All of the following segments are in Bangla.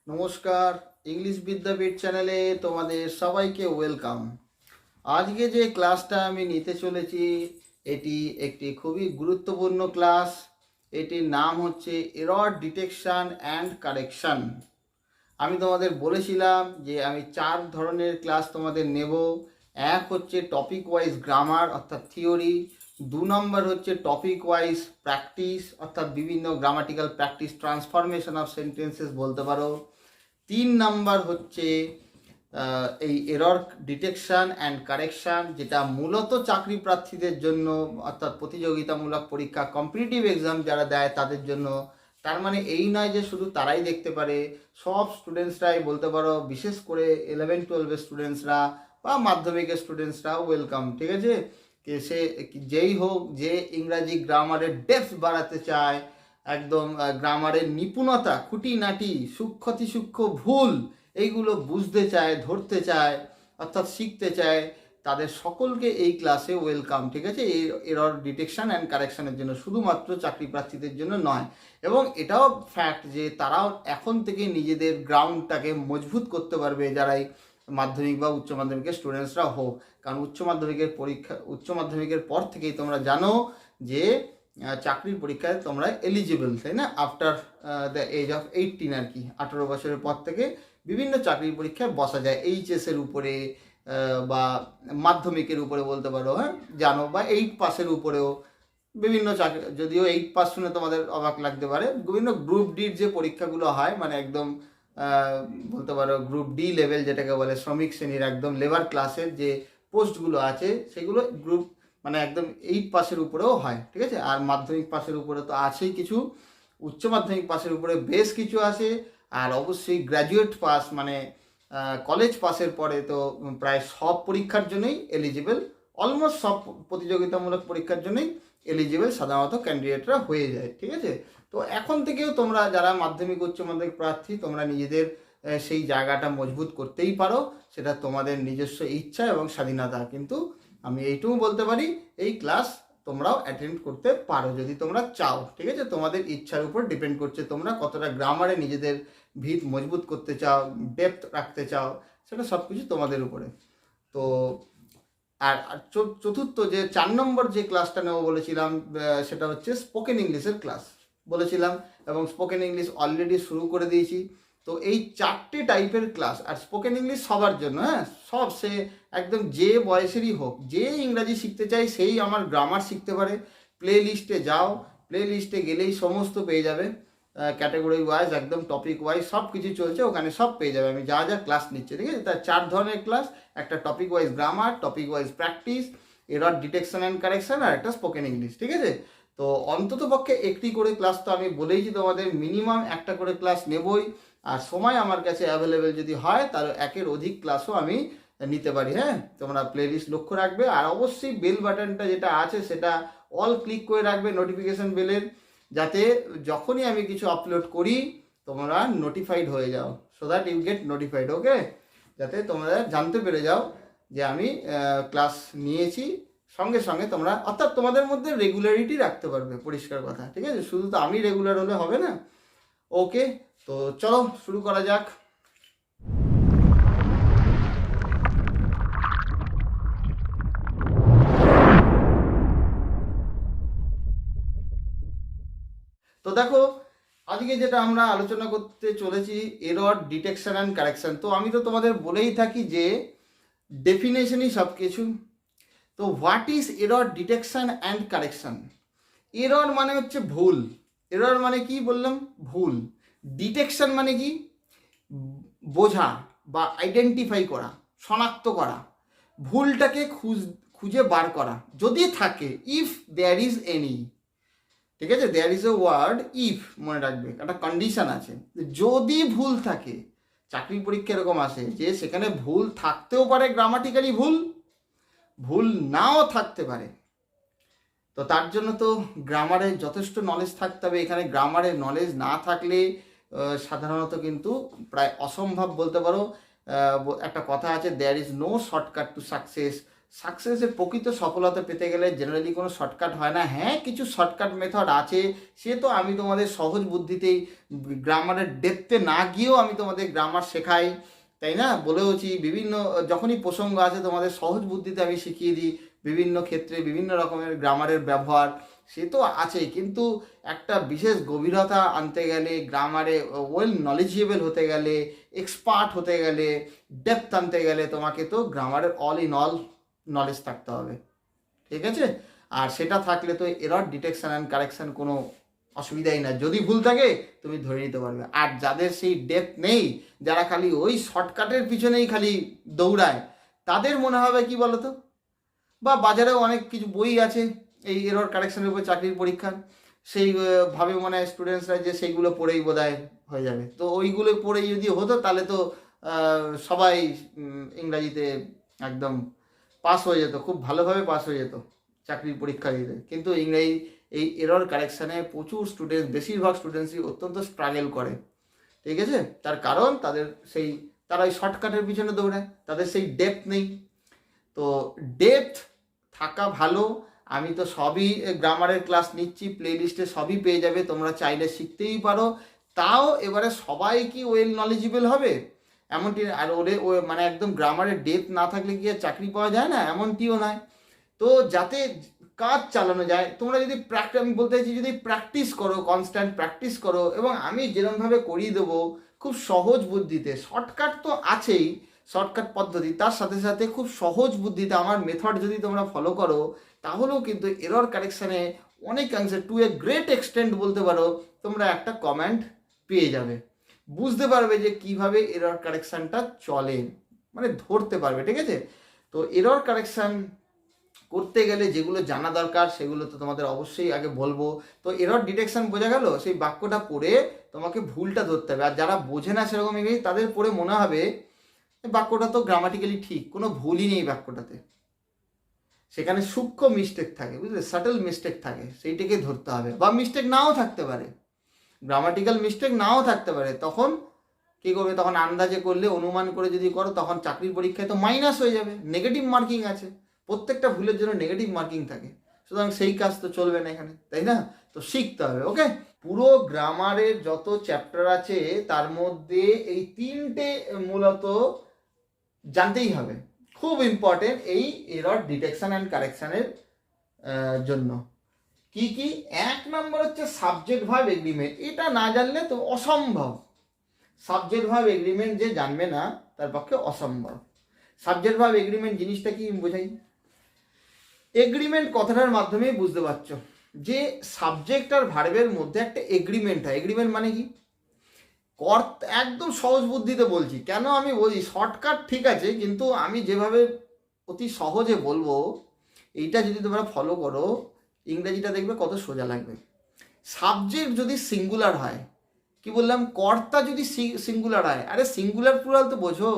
নমস্কার, ইংলিশ বিদ্যাপীঠ চ্যানেলে তোমাদের সবাইকে ওয়েলকাম। আজকে যে ক্লাসটা আমি নিতে চলেছি এটি একটি খুবই গুরুত্বপূর্ণ ক্লাস। এটির নাম হচ্ছে এরর ডিটেকশন অ্যান্ড কারেকশন। আমি তোমাদের বলেছিলাম যে আমি 4 ধরনের ক্লাস তোমাদের নেব। এক হচ্ছে টপিক ওয়াইজ গ্রামার অর্থাৎ থিওরি, 2 নম্বর হচ্ছে টপিক ওয়াইজ প্র্যাকটিস অর্থাৎ বিভিন্ন grammatical practice, transformation of sentences বলতে পারো। 3 নাম্বার হচ্ছে এই এরর ডিটেকশন অ্যান্ড কারেকশান, যেটা মূলত চাকরি প্রার্থীদের জন্য অর্থাৎ প্রতিযোগিতামূলক পরীক্ষা কম্পিটিটিভ এক্সাম যারা দেয় তাদের জন্য। তার মানে এই নয় যে শুধু তারাই দেখতে পারে, সব স্টুডেন্টসরাই বলতে পারো, বিশেষ করে 11-12 স্টুডেন্টসরা বা মাধ্যমিকের স্টুডেন্টসরা ওয়েলকাম। ঠিক আছে, সে যেই হোক, যে ইংরাজি গ্রামারের ডেপথ বাড়াতে চায়, একদম গ্রামারের নিপুণতা, খুঁটিনাটি, সূক্ষ্ম ভুল এইগুলো বুঝতে চায়, ধরতে চায়, অর্থাৎ শিখতে চায়, তাদের সকলকে এই ক্লাসে ওয়েলকাম। ঠিক আছে, এই এরর ডিটেকশন অ্যান্ড কারেকশনের জন্য, শুধুমাত্র চাকরি প্রার্থীদের জন্য নয়। এবং এটাও ফ্যাক্ট যে তারাও এখন থেকে নিজেদের গ্রাউন্ডটাকে মজবুত করতে পারবে, যারাই মাধ্যমিক বা উচ্চ মাধ্যমিকের স্টুডেন্টসরা হোক। কারণ উচ্চ মাধ্যমিকের পর থেকেই তোমরা জানো যে চাকরির পরীক্ষায় তোমরা এলিজিবল, তাই না? আফটার দ্য এজ অফ 18 আর কি, 18 বছরের পর থেকে বিভিন্ন চাকরির পরীক্ষায় বসা যায়। এইচএসের উপরে বা মাধ্যমিকের উপরে বলতে পারো, হ্যাঁ জানো, বা 8 পাসের উপরেও বিভিন্ন চাকরি। যদিও 8 পাস শুনে তোমাদের অবাক লাগতে পারে, বিভিন্ন গ্রুপ ডির যে পরীক্ষাগুলো হয়, মানে একদম বলতে পারো গ্রুপ ডি লেভেল যেটাকে বলে, শ্রমিক শ্রেণীর একদম লেবার ক্লাসের যে পোস্টগুলো আছে সেগুলো গ্রুপ মানে একদম 8 পাসের উপরেও হয়। ঠিক আছে, আর মাধ্যমিক পাসের উপরে তো আছেই কিছু, উচ্চ মাধ্যমিক পাসের উপরে বেশ কিছু আছে, আর অবশ্যই গ্র্যাজুয়েট পাস মানে কলেজ পাসের পরে তো প্রায় সব পরীক্ষার জন্যই এলিজিবল, অলমোস্ট সব প্রতিযোগিতামূলক পরীক্ষার জন্যই এলিজিবল সাধারণত ক্যান্ডিডেটরা হয়ে যায়। ঠিক আছে, তো এখন থেকেও তোমরা যারা মাধ্যমিক উচ্চ মাধ্যমিক প্রার্থী, তোমরা নিজেদের সেই জায়গাটা মজবুত করতেই পারো, সেটা তোমাদের নিজস্ব ইচ্ছা এবং স্বাধীনতা। কিন্তু আমি এইটুকু বলতে পারি, এই ক্লাস তোমরাও অ্যাটেন্ড করতে পারো যদি তোমরা চাও। ঠিক আছে, তোমাদের ইচ্ছার উপর ডিপেন্ড করছে তোমরা কতটা গ্রামারে নিজেদের ভিত মজবুত করতে চাও, ডেপথ রাখতে চাও, সেটা সব কিছু তোমাদের উপরে। তো আর চতুর্থ যে 4 নম্বর যে ক্লাসটা নেবো বলেছিলাম, সেটা হচ্ছে স্পোকেন ইংলিশের ক্লাস বলেছিলাম, এবং স্পোকেন ইংলিশ অলরেডি শুরু করে দিয়েছি। তো এই 4টে টাইপের ক্লাস, আর স্পোকেন ইংলিশ সবার জন্য, হ্যাঁ সব, সে একদম যে বয়সেরই হোক, যে ইংরাজি শিখতে চাই সেই আমার গ্রামার শিখতে পারে। প্লে লিস্টে যাও, প্লে লিস্টে গেলেই সমস্ত পেয়ে যাবে, ক্যাটাগরি ওয়াইজ একদম টপিক ওয়াইজ সব কিছু চলছে, ওখানে সব পেয়ে যাবে আমি যা যা ক্লাস নিচ্ছি। ঠিক আছে, তার 4 ধরনের ক্লাস, একটা topic wise grammar, topic wise practice, error detection and correction, আর একটা স্পোকেন ইংলিশ। ঠিক আছে, তো অন্তত পক্ষে একটি করে ক্লাস তো আমি বলেইছি তোমাদের, মিনিমাম একটা করে ক্লাস নেবই। আর সময় আমার কাছে অ্যাভেলেবেল যদি হয় তাহলে একের অধিক ক্লাসও আমি নিতে পারি। হ্যাঁ, তোমরা প্লেলিস্ট লক্ষ্য রাখবে, আর অবশ্যই বেল বাটনটা যেটা আছে সেটা অল ক্লিক করে রাখবে, নোটিফিকেশন বেলের, যাতে যখনই আমি কিছু আপলোড করি তোমরা নোটিফাইড হয়ে যাও, so that you get notified. Okay, যাতে তোমরা জানতে পেরে যাও যে আমি ক্লাস নিয়েছি, সঙ্গে সঙ্গে তোমরা, অর্থাৎ তোমাদের মধ্যে রেগুলারিটি রাখতে পারবে, পরিষ্কার কথা। ঠিক আছে, শুধু তো আমি রেগুলার হলে হবে না। ওকে, তো চলো শুরু করা যাক। তো দেখো, আজকে যেটা আমরা আলোচনা করতে চলেছি, এরর ডিটেকশন অ্যান্ড কারেকশন। তো আমি তো তোমাদের বলেই থাকি যে ডেফিনেশনই সব কিছু। তো what is error detection and correction? Error মানে হচ্ছে ভুল। এরর মানে কি বললাম? ভুল। ডিটেকশন মানে কি? বোঝা বা আইডেন্টিফাই করা, শনাক্ত করা, ভুলটাকে খুঁজে বার করা যদি থাকে, ইফ দেয়ার ইজ এনি। ঠিক আছে, there is a word if, মনে রাখবে, একটা কন্ডিশন আছে, যদি ভুল থাকে। চাকরি পরীক্ষা এরকম আসে যে সেখানে ভুল থাকতেও পারে, গ্রামাটিক্যালি ভুল, ভুল নাও থাকতে পারে। তো তার জন্য তো গ্রামারের যথেষ্ট নলেজ থাকতে হবে। এখানে গ্রামারের নলেজ না থাকলে সাধারণত কিন্তু প্রায় অসম্ভব বলতে পারো। একটা কথা আছে, there is no shortcut to success. সাকসেসের প্রকৃত সফলতা পেতে গেলে জেনারেলি কোনো শর্টকাট হয় না। হ্যাঁ, কিছু শর্টকাট মেথড আছে, সে তো আমি তোমাদের সহজ বুদ্ধিতেই গ্রামারের ডেপথে না গিয়েও আমি তোমাদের গ্রামার শেখাই, তাই না? বলেওছি বিভিন্ন যখনই প্রসঙ্গ আছে তোমাদের সহজ বুদ্ধিতে আমি শিখিয়ে দিই বিভিন্ন ক্ষেত্রে বিভিন্ন রকমের গ্রামারের ব্যবহার, সে তো আছেই, কিন্তু একটা বিশেষ গভীরতা আনতে গেলে, গ্রামারে ওয়েল নলেজেবল হতে গেলে, এক্সপার্ট হতে গেলে, ডেপথ আনতে গেলে তোমাকে তো গ্রামারের অল ইন অল নলেজ থাকতে হবে, ঠিক আছে? আর সেটা থাকলে তো এরর ডিটেকশন অ্যান্ড কারেকশন কোনো অসুবিধাই না, যদি ভুল থাকে তুমি ধরে নিতে পারবে। আর যাদের সেই ডেপথ নেই, যারা খালি ওই শর্টকাটের পিছনেই খালি দৌড়ায়, তাদের মনে হবে কি বলতো, বা বাজারেও অনেক কিছু বই আছে এই এরর কারেকশনের উপর চাকরির পরীক্ষার, সেই ভাবে মনে হয় স্টুডেন্টসরা যে সেইগুলো পড়েই বোধহয় হয়ে যাবে। তো ওইগুলো পড়েই যদি হতো তাহলে তো সবাই ইংরাজিতে একদম পাস হয়ে যেত, খুব ভালোভাবে পাস হয়ে যেত চাকরির পরীক্ষা দিতে। কিন্তু ইংরেজি এই এরর কারেকশানে প্রচুর স্টুডেন্টস, বেশিরভাগ স্টুডেন্টসই অত্যন্ত স্ট্রাগল করে, ঠিক আছে? তার কারণ তারা ওই শর্টকাটের পিছনে দৌড়ায়, তাদের সেই ডেপথ নেই। তো ডেপথ থাকা ভালো। আমি তো সবই গ্রামারের ক্লাস নিচ্ছি, প্লে লিস্টে সবই পেয়ে যাবে, তোমরা চাইলে শিখতেই পারো। তাও এবারে সবাই কি ওয়েল নলেজেবল হবে এমনটি, আর মানে একদম গ্রামারের ডেপথ না থাকলে কি আর চাকরি পাওয়া যায় না, এমনটিও নয়। তো যাতে কাজ চালানো যায়, তোমরা যদি আমি বলতে চাইছি যদি প্র্যাকটিস করো, কনস্ট্যান্ট প্র্যাকটিস করো, এবং আমি যেরকমভাবে করিয়ে দেবো খুব সহজ বুদ্ধিতে, শর্টকাট তো আছেই, শর্টকাট পদ্ধতি, তার সাথে সাথে খুব সহজ বুদ্ধিতে আমার মেথড যদি তোমরা ফলো করো, তাহলেও কিন্তু এরর কারেকশানে অনেকাংশে টু এ গ্রেট এক্সটেন্ট বলতে পারো তোমরা একটা কমেন্ট পেয়ে যাবে, বুঝতে পারবে যে কিভাবে এরর কারেকশানটা চলে, মানে ধরতে পারবে, ঠিক আছে? তো এরর কারেকশান করতে গেলে যেগুলো জানা দরকার সেগুলো তো তোমাদের অবশ্যই আগে বলবো। তো এরর ডিটেকশন বোঝা গেল, সেই বাক্যটা পড়ে তোমাকে ভুলটা ধরতে হবে। আর যারা বোঝে না সেরকম ইংরেজি, তাদের পড়ে মনে হবে বাক্যটা তো গ্রামাটিক্যালি ঠিক, কোনো ভুলই নেই বাক্যটাতে, সেখানে সূক্ষ্ম মিস্টেক থাকে, বুঝলে, সাটল মিস্টেক থাকে, সেইটাকে ধরতে হবে। বা মিস্টেক নাও থাকতে পারে, গ্রামাটিক্যাল মিস্টেক নাও থাকতে পারে, তখন কী করবে, তখন আন্দাজে করলে, অনুমান করে যদি করো, তখন চাকরির পরীক্ষায় তো মাইনাস হয়ে যাবে, নেগেটিভ মার্কিং আছে, প্রত্যেকটা ভুলের জন্য নেগেটিভ মার্কিং থাকে, সুতরাং সেই কাজ তো চলবে না এখানে, তাই না? তো শিখতে হবে, ওকে? পুরো গ্রামারের যত চ্যাপ্টার আছে তার মধ্যে এই তিনটে মূলত জানতেই হবে, খুব ইম্পর্টেন্ট এই এরর ডিটেকশন অ্যান্ড কারেকশানের জন্য। কি কি? এক নম্বর হচ্ছে সাবজেক্ট ভার্ব এগ্রিমেন্ট, এটা না জানলে তো অসম্ভব। সাবজেক্ট ভার্ব এগ্রিমেন্ট যে জানবে না তার পক্ষে অসম্ভব। সাবজেক্ট ভার্ব এগ্রিমেন্ট জিনিসটা কি বোঝাই? এগ্রিমেন্ট কথাটার মাধ্যমেই বুঝতে পারছো যে সাবজেক্ট আর ভার্বের মধ্যে একটা এগ্রিমেন্ট হয়। এগ্রিমেন্ট মানে কি? একদম সহজ বুদ্ধিতে বলছি, কেন আমি বলছি শর্টকাট ঠিক আছে, কিন্তু আমি যেভাবে অতি সহজে বলবো, এইটা যদি তোমরা ফলো করো, ইংরেজিটা দেখবে কত সোজা লাগবে। সাবজেক্ট যদি সিঙ্গুলার হয়, কি বললাম, কর্তা যদি সিঙ্গুলার হয়, আরে সিঙ্গুলার প্লুরাল তো বোঝো,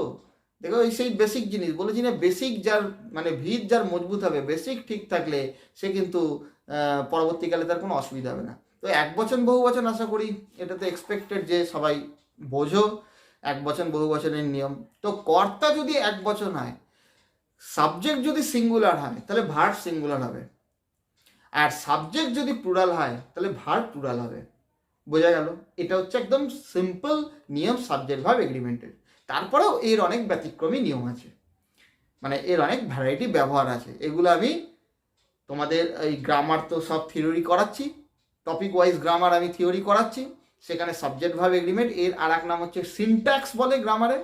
দেখো এই সেই বেসিক জিনিস বলেছি না, বেসিক যার মানে ভিত যার মজবুত হবে, বেসিক ঠিক থাকলে সে কিন্তু পরবর্তীকালে তার কোনো অসুবিধা হবে না। তো এক বচন বহু বচন আশা করি এটা তো এক্সপেক্টেড যে সবাই বোঝো, এক বচন বহু বচনের নিয়ম। তো কর্তা যদি এক বচন হয়, সাবজেক্ট যদি সিঙ্গুলার হয়, তাহলে ভার্ব সিঙ্গুলার হবে, আর সাবজেক্ট যদি প্লুরাল হয় তাহলে ভার্ব প্লুরাল হবে। বোঝা গেল? এটা হচ্ছে একদম সিম্পল নিয়ম সাবজেক্ট ভার্ব এগ্রিমেন্টের। তারপরেও এর অনেক ব্যতিক্রমী নিয়ম আছে, মানে এর অনেক ভ্যারাইটি ব্যবহার আছে। এগুলো আমি তোমাদের এই গ্রামার তো সব থিওরি করাচ্ছি, টপিক ওয়াইজ গ্রামার আমি থিওরি করাচ্ছি, সেখানে সাবজেক্ট ভার্ব এগ্রিমেন্ট, এর আর এক নাম হচ্ছে সিনট্যাক্স বলে গ্রামারে,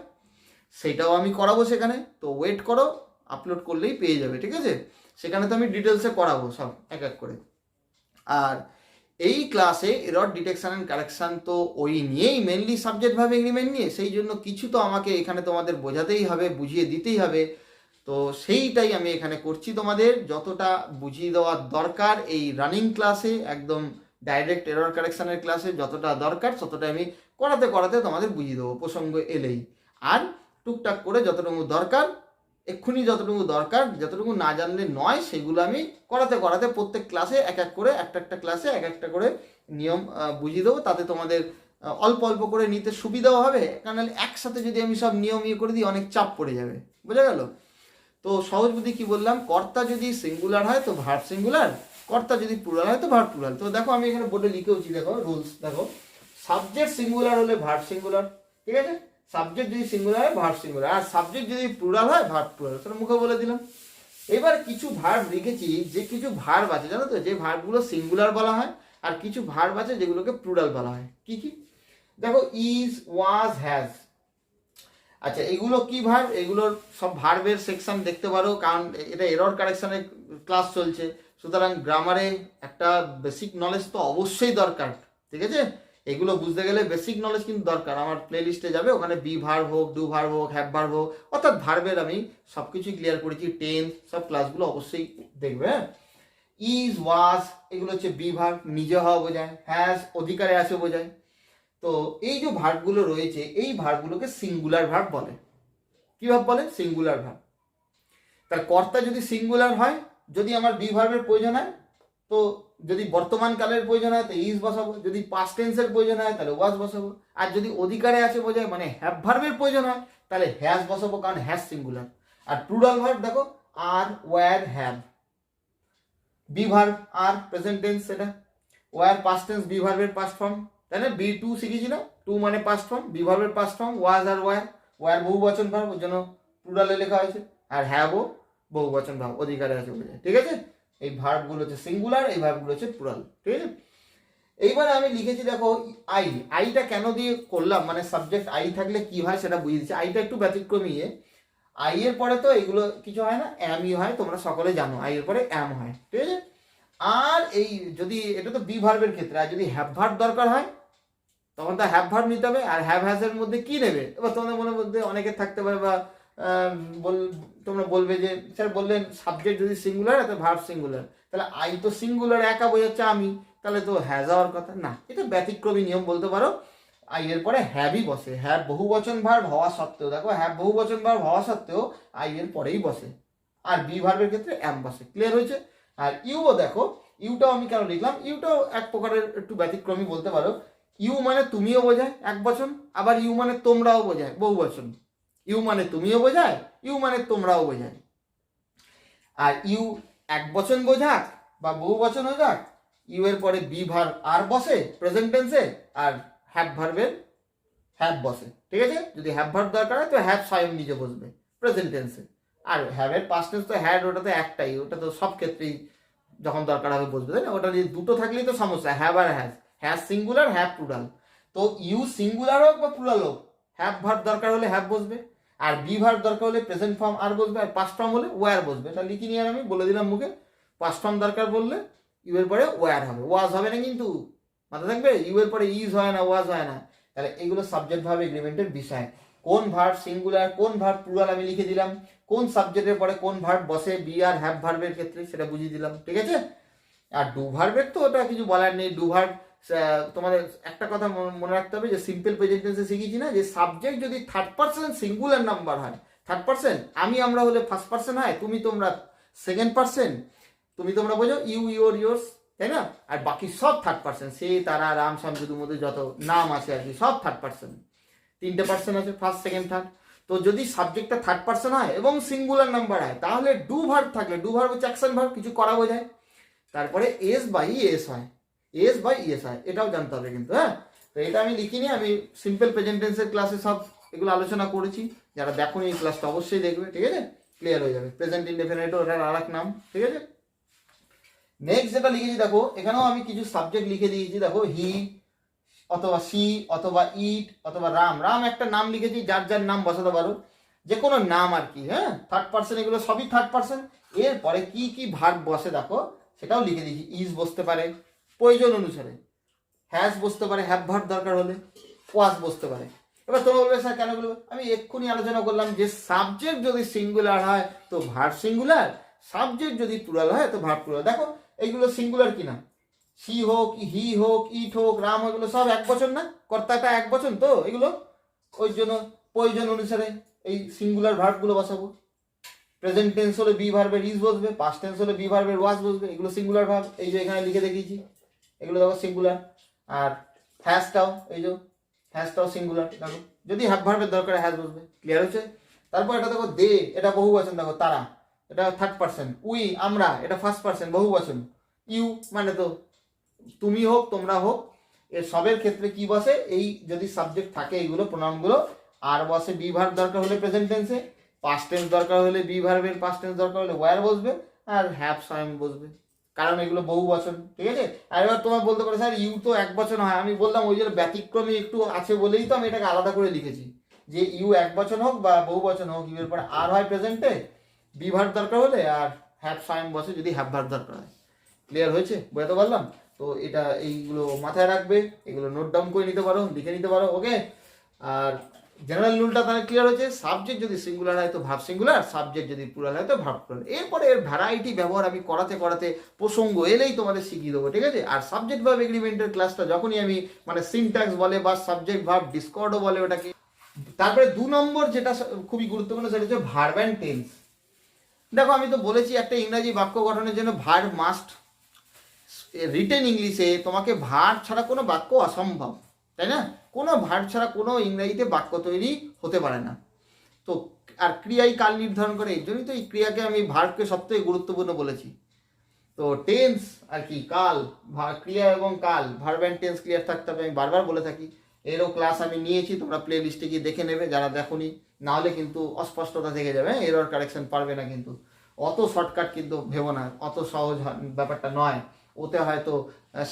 সেটাও আমি করাবো সেখানে। তো ওয়েট করো, আপলোড করলেই পেয়ে যাবে, ঠিক আছে? সেখানে তো আমি ডিটেলসে করাবো সব এক এক করে। আর এই ক্লাসে এরর ডিটেকশন অ্যান্ড কারেকশান তো ওই নিয়েই, মেনলি সাবজেক্ট ভার্ব এগ্রিমেন্ট নিয়ে, সেই জন্য কিছু তো আমাকে এখানে তোমাদের বোঝাতেই হবে, বুঝিয়ে দিতেই হবে। তো সেইটাই আমি এখানে করছি, তোমাদের যতটা বুঝিয়ে দেওয়ার দরকার এই রানিং ক্লাসে, একদম ডাইরেক্ট এরর কারেকশানের ক্লাসে যতটা দরকার ততটা আমি করাতে করাতে তোমাদের বুঝিয়ে দেবো প্রসঙ্গ এলেই। আর টুকটাক করে যতটুকু দরকার, এক্ষুনি যতটুকু দরকার, যতটুকু না জানলে নয়, সেগুলো আমি করাতে করাতে প্রত্যেক ক্লাসে এক এক করে, একটা ক্লাসে এক একটা করে নিয়ম বুঝিয়ে দেবো, তাতে তোমাদের অল্প অল্প করে নিতে সুবিধাও হবে। কারণ একসাথে যদি আমি সব নিয়ম করে দিই, অনেক চাপ পড়ে যাবে, বোঝা গেল? তো সহজ বুদ্ধি কি বললাম, কর্তা যদি সিঙ্গুলার হয় তো ভার্ব সিঙ্গুলার, কর্তা যদি প্লুরাল হয় তো ভার্ব প্লুরাল। তো দেখো আমি এখানে বোর্ডে লিখেওছি, দেখো রুলস, দেখো সাবজেক্ট সিঙ্গুলার হলে ভার্ব সিঙ্গুলার, ঠিক আছে, সাবজেক্ট যদি সিঙ্গুলার হয় ভার্ব সিঙ্গুলার, আর সাবজেক্ট যদি প্লুরাল হয় ভার্ব প্লুরাল। তাহলে মুখে বলে দিলাম। এবার কিছু ভার্ব লিখেছি, যে কিছু ভার্ব আছে জানো তো, যে ভার্বগুলো সিঙ্গুলার বলা হয় আর কিছু ভার্ব আছে যেগুলোকে প্লুরাল বলা হয়। কি কি? দেখো ইজ, ওয়াজ, হ্যাজ। আচ্ছা এগুলো কি ভার্ব? এগুলোর সব ভার্বের সেকশন দেখতে পারো, কারণ এটা এরর কারেকশনের ক্লাস চলছে, সুতরাং গ্রামারে একটা বেসিক নলেজ তো অবশ্যই দরকার, ঠিক আছে। এগুলো বুঝতে গেলে বেসিক নলেজ কিন্তু দরকার। আমার প্লে লিস্টে যাবে, ওখানে বি ভার্ব হোক, ডু ভার্ব হোক, হ্যাভ ভার্ব হোক, অর্থাৎ ভার্বের আমি সব কিছুই ক্লিয়ার করেছি, টেন্স সব ক্লাসগুলো অবশ্যই দেখবে। ইজ, ওয়াজ এগুলো হচ্ছে বি ভার্ব, নিজে হওয়া বোঝায়। হ্যাজ অধিকারে আছে বোঝায়। তো এই যে ভার্বগুলো রয়েছে, এই ভার্বগুলোকে সিঙ্গুলার ভার্ব বলে। কি ভার্ব বলে? Singular verb. তার কর্তা যদি সিঙ্গুলার হয়, যদি আমার বি ভার্বের প্রয়োজন হয়, তো যদি বর্তমান কালের প্রয়োজন হয় তো ইজ বসাবো, যদি পাস্ট টেন্সের প্রয়োজন হয় তাহলে ওয়াজ বসাবো, আর যদি অধিকারে আছে বোঝায় মানে হ্যাভ ভার্বের প্রয়োজন হয় তাহলে হ্যাজ বসাবো, কারণ হ্যাজ সিঙ্গুলার। আর প্লুরাল ভার্ব দেখো are, were, have. Be verb are present tense, সেটা ওয়্যার পাস্ট টেন্স, বি ভার্বের পাস্ট ফর্ম, তাই না? বি টু শিখেছি না, টু মানে পাস্ট ফর্ম, বি ভার্বের পাস্ট ফর্ম। ওয়াজ আর ওয়্যার বহু বচন ভার্ব, ওর জন্য প্লুরালে লেখা হয়েছে। আর হ্যাভও বহু বচন ভার্ব, অধিকারে আছে বোঝায়, ঠিক আছে। এই ভার্বগুলো হচ্ছে সিঙ্গুলার, এই ভার্বগুলো হচ্ছে প্লুরাল, ঠিক আছে। এইবারে আমি লিখেছি দেখো আই। আইটা কেন দিয়ে করলাম, মানে সাবজেক্ট আই থাকলে কি হয় সেটা বুঝিয়ে দিচ্ছি। আইটা একটু ব্যতিক্রমী। আই এর পরে তো এগুলো কিছু হয় না, অ্যামই হয়, তোমরা সকলে জানো আই এর পরে অ্যাম হয়, ঠিক আছে। আর এই যদি এটা তো বি ভার্বের ক্ষেত্রে, আর যদি হ্যাভ ভার্ব দরকার হয় তখন তো হ্যাভ ভার্ব নিতে হবে। আর হ্যাভ হ্যাজ এর মধ্যে কি নেবে? এবার তোমাদের মনের মধ্যে অনেকের থাকতে পারে, বা তোমরা বলবে যে স্যার বললেন সাবজেক্ট যদি সিঙ্গুলার তো ভার্ব সিঙ্গুলার, তাহলে আই তো সিঙ্গুলার একা বোঝাচ্ছে আমি, তাহলে তো হ্যাজ হওয়ার কথা না। এটা ব্যতিক্রমী নিয়ম বলতে পারো। আই এর পরে হ্যাভই বসে, হ্যাভ বহু বচন ভার্ব হওয়া সত্ত্বেও, দেখো হ্যাভ বহু বচন ভার্ব হওয়া সত্ত্বেও আই এর পরেই বসে। আর বি ভার্বের ক্ষেত্রে অ্যাম বসে। ক্লিয়ার হয়েছে? আর ইউও দেখো, ইউটাও আমি কেন লিখলাম, ইউটাও এক প্রকারের একটু ব্যতিক্রমী বলতে পারো। ইউ মানে তুমিও বোঝায় এক বচন, আবার ইউ মানে তোমরাও বোঝায় বহু বচন। ইউ মানে তুমিও বোঝায়, ইউ মানে তোমরাও বোঝায়। আর ইউ এক বচন বোঝাক বা বহু বচন হয়ে যাক, ইউ এর পরে বি ভার্ব আর বসে প্রেজেন্ট টেন্সে, আর হ্যাভ ভার্বের হ্যাভ বসে, ঠিক আছে। যদি হ্যাভ ভার্ব দরকার হয় তো হ্যাভ স্বয়ং নিজে বসবে প্রেজেন্ট টেন্সে। আর হ্যাভের পাস্ট টেন্স তো হ্যাড, ওটা তো একটাই, ওটা তো সব ক্ষেত্রেই যখন দরকার হবে বসবে, তাই না? ওটা যদি দুটো থাকলেই তো সমস্যা, হ্যাভ আর has. Has singular, have plural. তো ইউ সিঙ্গুলার হোক বা প্লুরাল হোক, হ্যাভ ভার্ব দরকার হলে হ্যাভ বসবে, আর বি ভার্ব দরকার হলে প্রেজেন্ট ফর্ম আর বসবে, আর পাস্ট ফর্ম হলে ওয়্যার বসবে। এটা লিখি নিয়ে আমি বলে দিলাম মুখে। পাস্ট ফর্ম দরকার বললে ইউ এর পরে ওয়্যার হবে, ওয়াজ হবে না, কিন্তু মাথা থাকবে ইউ এর পরে ইজ হয় না, ওয়াজ হয় না। তাহলে এগুলো সাবজেক্ট ভার্ব এগ্রিমেন্টের বিষয়। কোন ভার্ব সিঙ্গুলার, কোন ভার্ব প্লুরাল আমি লিখে দিলাম, কোন সাবজেক্টের পরে কোন ভার্ব বসে বি আর হ্যাভ ভার্বের ক্ষেত্রে সেটা বুঝিয়ে দিলাম, ঠিক আছে। আর ডু ভার্বের তো ওটা কিছু বলার নেই। ডু ভার্ব তোমাদের একটা কথা মনে রাখতে হবে, যে সিম্পল প্রেজেন্ট টেন্সে শিখেছি না, যে সাবজেক্ট যদি থার্ড পারসন সিঙ্গুলার নাম্বার হয়, থার্ড পারসন আমি আমরা হলে ফার্স্ট পারসন হয়, তুমি তোমরা সেকেন্ড পারসন, তুমি তোমরা বোঝো ইউ, ইউর, ইয়োর্স, তাই না। আর বাকি সব থার্ড পারসন, সে, তারা, রাম, শ্যাম, যদুর মধ্যে যত নাম আছে আর কি সব থার্ড পারসন। তিনটে পার্সন আছে, ফার্স্ট, সেকেন্ড, থার্ড। তো যদি সাবজেক্টটা থার্ড পার্সন হয় এবং সিঙ্গুলার নাম্বার হয়, তাহলে ডু ভার্ব থাকলে, ডু ভার্ব হচ্ছে অ্যাকশন ভার্ব, কিছু করা বোঝায়। তারপরে এস বাই এস হয়, এস বাই এস হয়, এটাও জানতে হবে কিন্তু, হ্যাঁ। তো এটা আমি লিখিনি, আমি সিম্পল প্রেজেন্ট টেন্সের ক্লাসে সব এগুলো আলোচনা করেছি। যারা দেখোনি এই ক্লাসটা অবশ্যই দেখবে, ঠিক আছে, ক্লিয়ার হয়ে যাবে। প্রেজেন্ট ইনডেফিনিটও ওটার আর এক নাম, ঠিক আছে। নেক্সট যেটা লিখেছি দেখো, এখানেও আমি কিছু সাবজেক্ট লিখে দিয়েছি। দেখো হি অথবা সি অথবা ইট অথবা রাম। রাম একটা নাম লিখেছি, যার যার নাম বসাতে পারো, যে কোনো নাম আর কি, হ্যাঁ। থার্ড পার্সন, এগুলো সবই থার্ড পার্সন। এরপরে কি কি ভার্ব বসে দেখো সেটাও লিখে দিয়েছি। ইজ বসতে পারে প্রয়োজন অনুসারে, হ্যাজ বসতে পারে হ্যাভ ভার্ব দরকার হলে, ওয়াজ বসতে পারে। এবার তোমরা বলবে স্যার কেন বলবো, আমি এক্ষুনি আলোচনা করলাম যে সাবজেক্ট যদি সিঙ্গুলার হয় তো ভার্ব সিঙ্গুলার, সাবজেক্ট যদি প্লুরাল হয় তো ভার্ব প্লুরাল। দেখো এইগুলো সিঙ্গুলার কিনা, সি হোক, হি হোক, ইট হোক, রাম, এগুলো সব এক বচন না, কর্তাটা এক বচন তো এগুলো, ওই জন্য প্রয়োজন অনুসারে এই সিঙ্গুলার ভার্বগুলো বসাবো। প্রেজেন্ট টেন্স হলে বি ভার্বের ইজ বসবে, পাস্ট টেন্স হলে বি ভার্বের ওয়াজ বসবে, এগুলো সিঙ্গুলার ভার্ব। এই যে এখানে লিখে দেখিয়েছি, এগুলো দেখো সিঙ্গুলার। আর হ্যাজটাও, এই যে হ্যাজটাও সিঙ্গুলার, দেখো যদি হ্যাভ ভার্বের দরকার হ্যাজ বসবে। ক্লিয়ার হচ্ছে? তারপর এটা দেখো দে, এটা বহু বচন, দেখো তারা, এটা থার্ড পার্সন, উই আমরা এটা ফার্স্ট পার্সন বহু বচন, ইউ মানে তো তুমি হোক তোমরা হোক, এর সবের ক্ষেত্রে কি বসে, এই যদি সাবজেক্ট থাকে এইগুলো প্রোনাউনগুলো, আর বসে বি ভার্ব দরকার হলে প্রেজেন্ট টেন্সে, পাস্ট টেন্স দরকার হলে বি ভার্বের পাস্ট টেন্স দরকার হলে ওয়্যার বসবে, আর হ্যাভ সাম বসবে, কারণ এগুলো বহু বচন। ঠিক আছে, আর এবার তোমার বলতে পারো স্যার ইউ তো এক বচন হয়, আমি বললাম ওই জন্য ব্যতিক্রমী একটু আছে বলেই তো আমি এটাকে আলাদা করে লিখেছি, যে ইউ এক বচন হোক বা বহু বচন হোক, ইউ এর পরে আর হয় প্রেজেন্টে, বি ভার্ব দরকার হলে, আর হ্যাভ সাম বসে যদি হ্যাভ ভার্ব দরকার হয়। ক্লিয়ার হয়েছে, বোঝাতে পারলাম? তো এটা এইগুলো মাথায় রাখবে, এগুলো নোট ডাউন করে নিতে পারো, লিখে নিতে পারো, ওকে। আর জেনারেল রুলটা তাহলে ক্লিয়ার হয়েছে, সাবজেক্ট যদি সিঙ্গুলার হয় তো ভার্ব সিঙ্গুলার, সাবজেক্ট যদি প্লুরাল হয় তো ভার্ব প্লুরাল। এরপরে এর ভ্যারাইটি ব্যবহার আমি করাতে করাতে প্রসঙ্গ এলেই তোমাদের শিখিয়ে দেবো, ঠিক আছে। আর সাবজেক্ট ভার্ব এগ্রিমেন্টের ক্লাসটা যখনই আমি মানে সিনট্যাক্স বলে বা সাবজেক্ট ভার্ব ডিসকর্ডও বলে ওটাকে। তারপরে 2 নম্বর যেটা খুবই গুরুত্বপূর্ণ সেটা হচ্ছে ভার্ব অ্যান্ড টেন্স। দেখো আমি তো বলেছি একটা ইংরাজি বাক্য গঠনের জন্য ভার্ব মাস্ট, রিটেন ইংলিশে তোমাকে ভার্ব ছাড়া কোনো বাক্য অসম্ভব, তাই না? কোনো ভার্ব ছাড়া কোনো ইংরেজিতে বাক্য তৈরি হতে পারে না। তো আর ক্রিয়াই কাল নির্ধারণ করে, এই জন্যই তো এই ক্রিয়াকে আমি ভার্বকে সবথেকে গুরুত্বপূর্ণ বলেছি। তো টেন্স আর কি কাল, ক্রিয়া এবং কাল, ভার্ব অ্যান্ড টেন্স ক্লিয়ার থাকতে হবে, আমি বারবার বলে থাকি। এরও ক্লাস আমি নিয়েছি, তোমরা প্লে লিস্টে গিয়ে দেখে নেবে যারা দেখোনি, নাহলে কিন্তু অস্পষ্টতা থেকে যাবে, এরর কারেকশন পারবে না। কিন্তু অত শর্টকাট কিন্তু ভেবো না, অত সহজ ব্যাপারটা নয়। ওতে হয়তো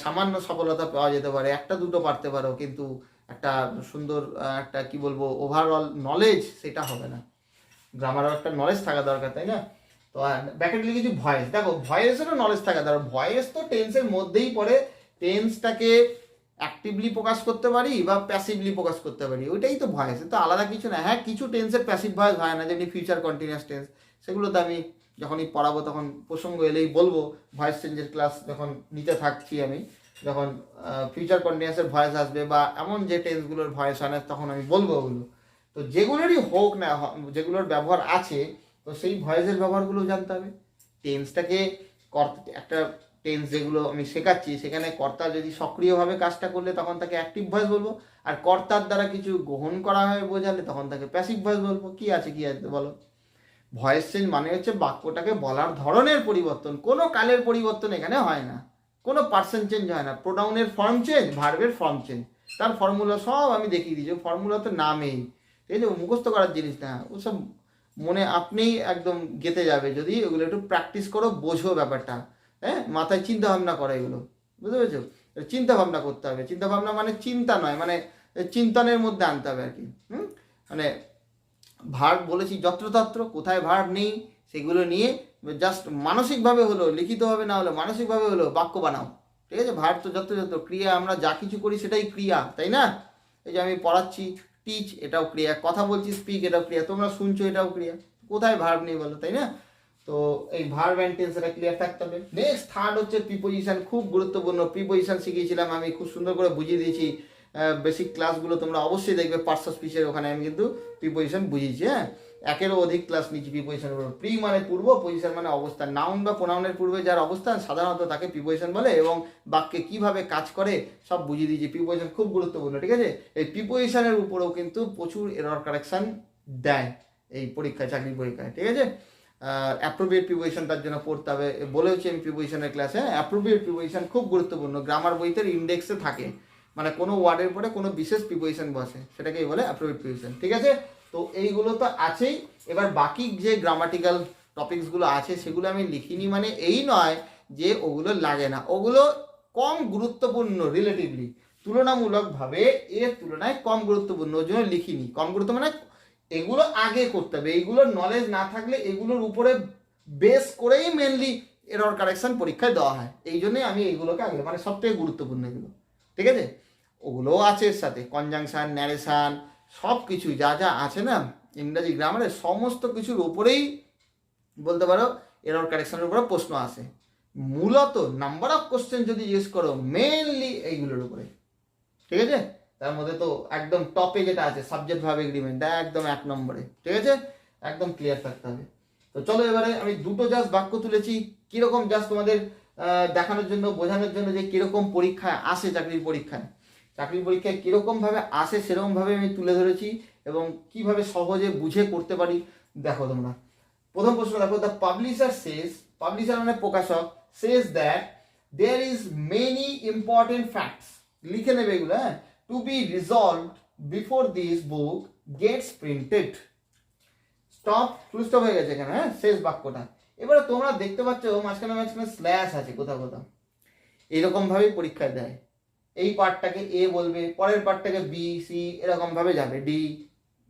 সামান্য সফলতা পাওয়া যেতে পারে, একটা দুটো পারতে পারো, কিন্তু একটা সুন্দর একটা কি বলবো ওভারঅল নলেজ সেটা হবে না। গ্রামারও একটা নলেজ থাকা দরকার, তাই না? তো ব্যাকেটে লিখেছি ভয়েস, দেখো ভয়েসেরও নলেজ থাকা দরকার। ভয়েস তো টেন্সের মধ্যেই পড়ে, টেন্সটাকে অ্যাক্টিভলি প্রকাশ করতে পারি বা প্যাসিভলি প্রকাশ করতে পারি, ওইটাই তো ভয়েস, তো আলাদা কিছু না। হ্যাঁ কিছু টেন্সের প্যাসিভ ভয়েস হয় না, যেমনি ফিউচার কন্টিনিউয়াস টেন্স, সেগুলো তো আমি যখনই পড়াবো তখন প্রসঙ্গ এলেই বলবো। ভয়েস চেঞ্জের ক্লাস যখন নিতে থাকছি আমি, যখন ফিউচার কন্টিনিউয়াসের ভয়েস আসবে বা এমন যে টেন্সগুলোর ভয়েস হয় না, তখন আমি বলবো ওগুলো। তো যেগুলোরই হোক না, যেগুলোর ব্যবহার আছে, তো সেই ভয়েসের ব্যবহারগুলো জানতে হবে। টেন্সটাকে একটা টেন্স যেগুলো আমি শেখাচ্ছি সেখানে কর্তা যদি সক্রিয়ভাবে কাজটা করলে তখন তাকে অ্যাক্টিভ ভয়েস বলবো, আর কর্তার দ্বারা কিছু গ্রহণ করা হয় বোঝালে তখন তাকে প্যাসিভ ভয়েস বলবো। কি আছে বলো? ভয়েস চেঞ্জ মানে হচ্ছে বাক্যটাকে বলার ধরনের পরিবর্তন, কোনো কালের পরিবর্তন এখানে হয় না, কোনো পার্সন চেঞ্জ হয় না। প্রোনাউনের ফর্ম চেঞ্জ, ভার্বের ফর্ম চেঞ্জ, তার ফর্মুলা সব আমি দেখিয়ে দিয়েছি। ফর্মুলা তো নামেই, ঠিক আছে, মুখস্থ করার জিনিস না, ওসব মনে আপনিই একদম গেঁথে যাবে যদি ওগুলো একটু প্র্যাকটিস করো, বোঝো ব্যাপারটা। হ্যাঁ, মাথায় চিন্তা ভাবনা করো এগুলো, বুঝতে পেরেছো? চিন্তা ভাবনা করতে হবে, চিন্তা ভাবনা মানে চিন্তা নয়, মানে চিন্তনের মধ্যে আনতে হবে আর কি। মানে ভার্ব বলেছি যত্রতত্র, কোথায় ভার্ব নেই সেগুলো নিয়ে জাস্ট মানসিকভাবে হলো, লিখিতভাবে না হলো মানসিকভাবে হলো বাক্য বানাও, ঠিক আছে? ভার্ব তো যত্রতত্র, ক্রিয়া আমরা যা কিছু করি সেটাই ক্রিয়া, তাই না? এই যে আমি পড়াচ্ছি টিচ, এটাও ক্রিয়া, কথা বলছি স্পিক, এটাও ক্রিয়া, তোমরা শুনছো এটাও ক্রিয়া, কোথায় ভার্ব নেই বলো, তাই না? তো এই ভার্ব অ্যান্ড টেন্স এটা ক্লিয়ার থাকতে হবে। নেক্সট থার্ড হচ্ছে প্রিপোজিশন, খুব গুরুত্বপূর্ণ। প্রিপোজিশন শিখিয়েছিলাম আমি, খুব সুন্দর করে বুঝিয়ে দিয়েছি। বেসিক ক্লাসগুলো তোমরা অবশ্যই দেখবে, পার্টস অফ স্পিচের ওখানে আমি কিন্তু প্রিপোজিশন বুঝিয়েছি। হ্যাঁ, একেরও অধিক ক্লাস নিচ্ছি প্রিপোজিশনের উপর। প্রি মানে পূর্ব, পজিশন মানে অবস্থান। নাউন বা প্রোনাউনের পূর্বে যার অবস্থান সাধারণত তাকে প্রিপোজিশন বলে, এবং বাক্যে কিভাবে কাজ করে সব বুঝিয়ে দিয়েছি। প্রিপোজিশন খুব গুরুত্বপূর্ণ, ঠিক আছে? এই প্রিপোজিশনের উপরেও কিন্তু প্রচুর এরর কারেকশন দেয় এই পরীক্ষায়, চাকরির পরীক্ষায়, ঠিক আছে? অ্যাপ্রোপ্রিয়েট প্রিপোজিশন তার জন্য পড়তে হবে, বলেছি আমি প্রিপোজিশনের ক্লাসে। অ্যাপ্রোপ্রিয়েট প্রিপোজিশন খুব গুরুত্বপূর্ণ, গ্রামার বইতে ইন্ডেক্সে থাকে, মানে কোনো ওয়ার্ডের পরে কোনো বিশেষ প্রিপোজিশন বসে, সেটাকেই বলে অ্যাপ্রোপ্রিয়েট প্রিপোজিশন, ঠিক আছে? তো এইগুলো তো আছেই। এবার বাকি যে গ্রামাটিক্যাল টপিকসগুলো আছে সেগুলো আমি লিখিনি, মানে এই নয় যে ওগুলো লাগে না, ওগুলো কম গুরুত্বপূর্ণ, রিলেটিভলি তুলনামূলকভাবে এর তুলনায় কম গুরুত্বপূর্ণ, ওই জন্য লিখিনি। কম গুরুত্ব মানে এগুলো আগে করতে হবে, এইগুলোর নলেজ না থাকলে এগুলোর উপরে বেস করেই মেনলি এরর কারেকশন পরীক্ষায় দেওয়া হয়, এই জন্যই আমি এইগুলোকে আগে, মানে সব থেকে গুরুত্বপূর্ণ এগুলো, ঠিক আছে? ওগুলোও আছে এর সাথে, কনজাংশন, ন্যারেশন, সব কিছু যা যা আছে না ইংরাজি গ্রামারে, সমস্ত কিছুর উপরেই বলতে পারো এরর কারেকশনের উপরে প্রশ্ন আসে। মূলত নাম্বার অফ কোশ্চেন যদি জিজ্ঞেস করো মেনলি এইগুলোর উপরে, ঠিক আছে? তার মধ্যে তো একদম টপে যেটা আছে সাবজেক্ট ভার্ব এগ্রিমেন্ট, একদম 1 নম্বরে, ঠিক আছে? একদম ক্লিয়ার থাকতে হবে। তো চলো এবারে আমি দুটো জাস্ট বাক্য তুলেছি, কিরকম জাস্ট তোমাদের দেখানোর জন্য, বোঝানোর জন্য যে কিরকম পরীক্ষায় আসে, চাকরির পরীক্ষায় কিরকম ভাবে আসে সেরকম ভাবে আমি তুলে ধরেছি, এবং কিভাবে সহজে বুঝে করতে পারি দেখো তোমরা। প্রথম প্রশ্ন দেখো, দ্য পাবলিশার সেজ, পাবলিশার মানে প্রকাশক, says that there is many important facts, লিখে নেবে এগুলো, হ্যাঁ, to be resolved before this book gets printed. Stop, full stop হয়ে গেছে এখানে, হ্যাঁ, শেষ বাক্যটা। এবারে তোমরা দেখতে পাচ্ছ মাঝখানে মাঝখানে স্ল্যাশ আছে কোথাও কোথাও, এইরকম ভাবেই পরীক্ষায় দেয়। এই পার্টটাকে এ বলবে, পরের পার্টটাকে বি সি, এরকম ভাবে যাবে, ডি,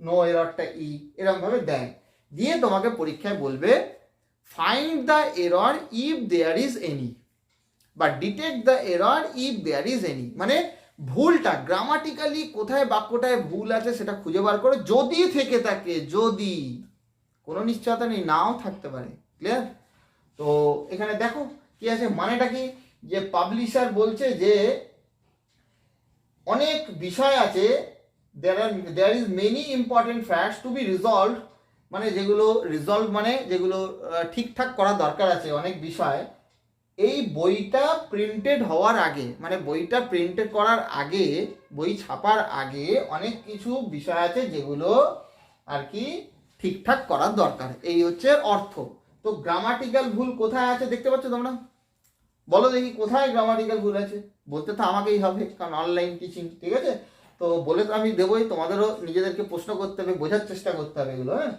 নো এররটা ই, এরকম ভাবে দেয়। দিয়ে তোমাকে পরীক্ষায় বলবে find the error if there is any, বা detect the error if there is any, মানে ভুলটা গ্রামাটিক্যালি কোথায় বাক্যটায় ভুল আছে সেটা খুঁজে বার করে, যদি থেকে থাকে, যদি, কোনো নিশ্চয়তা নেই, নাও থাকতে পারে। ক্লিয়ার? তো এখানে দেখো কি আছে, মানেটা কি, যে পাবলিশার বলছে যে অনেক বিষয় আছে, there is many important facts to be resolve, মানে যেগুলো রিজলভ মানে যেগুলো ঠিকঠাক করা দরকার আছে, অনেক বিষয় এই বইটা প্রিন্টেড হওয়ার আগে, মানে বইটা প্রিন্টেড করার আগে, বই ছাপার আগে অনেক কিছু বিষয় আছে যেগুলো আর কি ঠিকঠাক করার দরকার, এই হচ্ছে অর্থ। তো গ্রামাটিক্যাল ভুল কোথায় আছে দেখতে পাচ্ছ তোমরা? বলো দেখি কোথায় গ্রামাটিক্যাল ভুল আছে? বলতে তো আমাকেই হবে, কারণ অনলাইন টিচিং, ঠিক আছে? তো বলে তো আমি দেবোই, তোমাদেরও নিজেদেরকে প্রশ্ন করতে হবে, বোঝার চেষ্টা করতে হবে এগুলো, হ্যাঁ।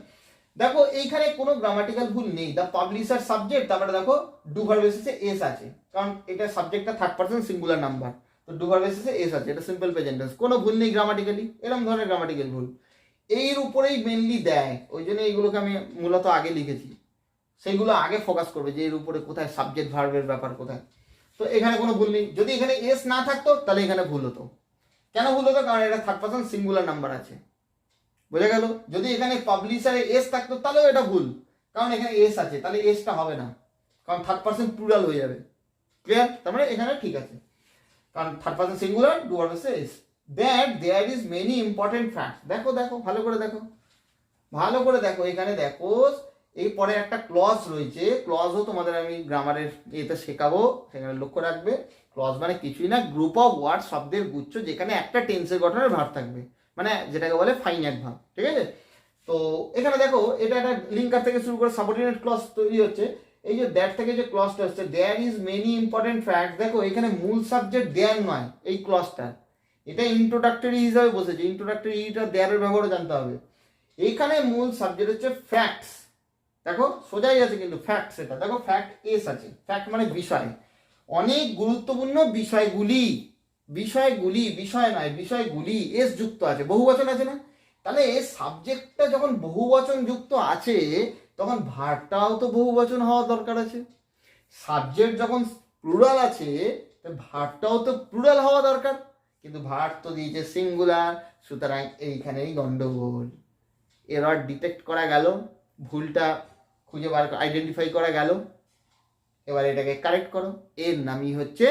দেখো এইখানে কোনো গ্রামাটিক্যাল ভুল নেই। দ্য পাবলিশার সাবজেক্ট, তারপরে দেখো ডু ভার্ব বেসিসে এস আছে, কারণ এটা সাবজেক্টটা থার্ড পারসন সিঙ্গুলার নাম্বার, তো ডু ভার্ব বেসিসে এস আছে, এটা সিম্পল প্রেজেন্ট টেন্স, কোনো ভুল নেই গ্রামাটিক্যালি, এরকম ধরনের গ্রামাটিক্যাল ভুল এর উপরেই মেনলি দেয়, ওই জন্য এইগুলোকে আমি মূলত আগে লিখেছি, সেইগুলো আগে ফোকাস করবে যে এর উপরে কোথায় সাবজেক্ট ভার্বের ব্যাপার কোথায়। তো এখানে কোনো ভুল নেই, যদি এখানে এস না থাকতো তাহলে এখানে ভুল হতো। কেন ভুল হতো? কারণ এটা থার্ড পারসন সিঙ্গুলার নাম্বার আছে, বোঝা গেল? যদি এখানে পাবলিশারে এস থাকতো তাহলেও এটা ভুল, কারণ এখানে এস আছে, তাহলে এসটা হবে না, কারণ থার্ড পারসন প্লুরাল হয়ে যাবে। ক্লিয়ার? তার মানে এখানে ঠিক আছে, কারণ third person singular, do verb বেসিসে S. That there is many important facts, দেখো দেখো ভালো করে দেখো, ভালো করে দেখো, এখানে দেখো এই পরে একটা ক্লজ রয়েছে, ক্লজও তোমাদের আমি গ্রামারের এতে শেখাবো, সেখানে লক্ষ্য রাখবে। ক্লজ মানে কিছুই না, গ্রুপ অফ ওয়ার্ড, শব্দের গুচ্ছ, যেখানে একটা টেন্সের গঠনের ভার্ব থাকবে, মানে যেটাকে বলে ফাইনাইট ভার্ব, ঠিক আছে? তো এখানে দেখো এটা একটা লিঙ্কার থেকে শুরু করে সাবঅর্ডিনেট ক্লজ তৈরি হচ্ছে। এই যে দ্যাট থেকে যে ক্লজটা হচ্ছে, there is many important fact, দেখো এখানে মূল সাবজেক্ট দেয়ার নয় এই ক্লজটা, এটা ইন্ট্রোডাক্টরি হিসাবে বসেছে, ইন্ট্রোডাক্টরি এটা দেয়ারের ব্যবহারও জানতে হবে। এইখানে মূল সাবজেক্ট হচ্ছে ফ্যাক্টস, দেখো সোজাই আছে কিন্তু ফ্যাক্টস, এটা দেখো ফ্যাক্ট এস আছে, ফ্যাক্ট মানে বিষয়, অনেক গুরুত্বপূর্ণ বিষয়গুলি, বিষয়গুলি, বিষয় নয় বিষয়গুলি, এস যুক্ত আছে, বহুবচন আছে না? তাহলে সাবজেক্টটা যখন বহুবচন যুক্ত আছে তখন ভার্বটাও তো বহুবচন হওয়া দরকার আছে। সাবজেক্ট যখন প্লুরাল আছে ভার্বটাও তো প্লুরাল হওয়া দরকার, কিন্তু ভার্ব তো দিয়েছে সিঙ্গুলার, সুতরাং এইখানেই গন্ডগোল। এরর ডিটেক্ট করা গেল, ভুলটা খুঁজে বার আইডেন্টিফাই করা গেল, এবার এটাকে কারেক্ট করো, এর নামই হচ্ছে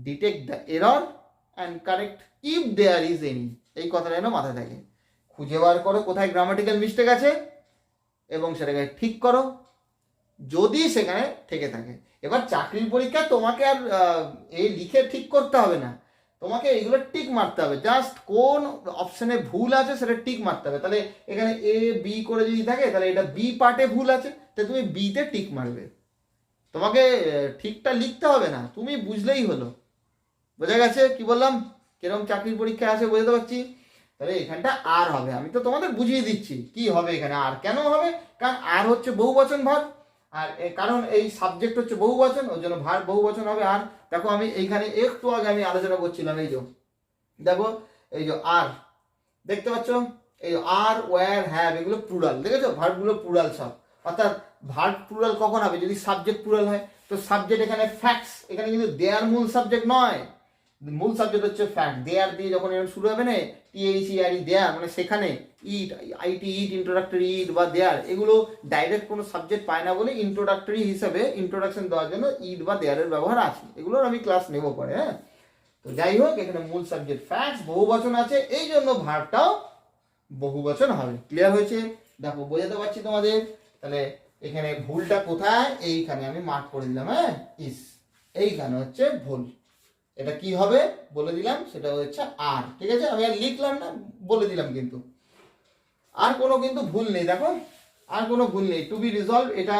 detect the error and correct if there is any, এই কথাটা যেন মাথায় থাকে। খুঁজে বার করো কোথায় গ্রামাটিক্যাল মিস্টেক আছে এবং সেটাকে ঠিক করো যদি সেখানে থেকে থাকে। এবার চাকরির পরীক্ষা তোমাকে আর এই লিখে ঠিক করতে হবে না, তোমাকে এইগুলো টিক মারতে হবে, জাস্ট কোন অপশনে ভুল আছে সেটা টিক মারতে হবে। তাহলে এখানে এ বি করে যদি থাকে তাহলে এটা বি পার্টে ভুল আছে, তাহলে তুমি বিতে টিক মারবে, তোমাকে ঠিকটা লিখতে হবে না, তুমি বুঝলেই হলো। বোঝা গেছে কি বললাম? কিরকম চাকরির পরীক্ষায় আসে বোঝাতে পারছি? তাহলে এখানটা আর হবে, আমি তো তোমাদের বুঝিয়ে দিচ্ছি কি হবে এখানে। আর কেন হবে? কারণ আর হচ্ছে বহুবচন ভার্ব, আর কারণ এই সাবজেক্ট হচ্ছে বহুবচন, ওই জন্য ভার্ব বহুবচন হবে। আর দেখো আমি এইখানে একটু আগে আমি আলোচনা করছিলাম, এই যে দেখো এই যে আর দেখতে পাচ্ছ, এই আর, ওয়্যার, হ্যাভ, এগুলো প্লুরাল, দেখেছো? ভার্বগুলো প্লুরাল সব, অর্থাৎ ভার্ব প্লুরাল কখন হবে? যদি সাবজেক্ট প্লুরাল হয়। তো সাবজেক্ট এখানে ফ্যাক্টস, এখানে কিন্তু দেয়ার মূল সাবজেক্ট নয়, মূল সাবজেক্ট হচ্ছে ফ্যাক্ট। দেয়ার দিয়ে যখন এরকম শুরু হবে না, THERE দেয়ার, মানে সেখানে ইট, IT ইট, ইন্ট্রোডাক্টরি ইট বা দেয়ার, এগুলো ডাইরেক্ট কোনো সাবজেক্ট পায় না বলে ইন্ট্রোডাক্টরি হিসাবে ইন্ট্রোডাকশন দেওয়ার জন্য ইট বা দেয়ারের ব্যবহার আছে, এগুলোর আমি ক্লাস নেব পরে, হ্যাঁ। তো যাই হোক, এখানে মূল সাবজেক্ট ফ্যাক্টস, বহুবচন আছে, এই জন্য ভার্বটাও বহুবচন হবে। ক্লিয়ার হয়েছে? দেখো বোঝাতে পারছি তোমাদের। তাহলে এখানে ভুলটা কোথায়? এইখানে আমি মার্ক করে দিলাম, হ্যাঁ, ইস, এইখানে হচ্ছে ভুল। এটা কি হবে বলে দিলাম, সেটা হচ্ছে আর, ঠিক আছে? আমি আর লিখলাম না, বলে দিলাম, কিন্তু আর কোনো কিন্তু ভুল নেই। দেখো আর কোনো ভুল নেই। টু বি রিজলভ এটা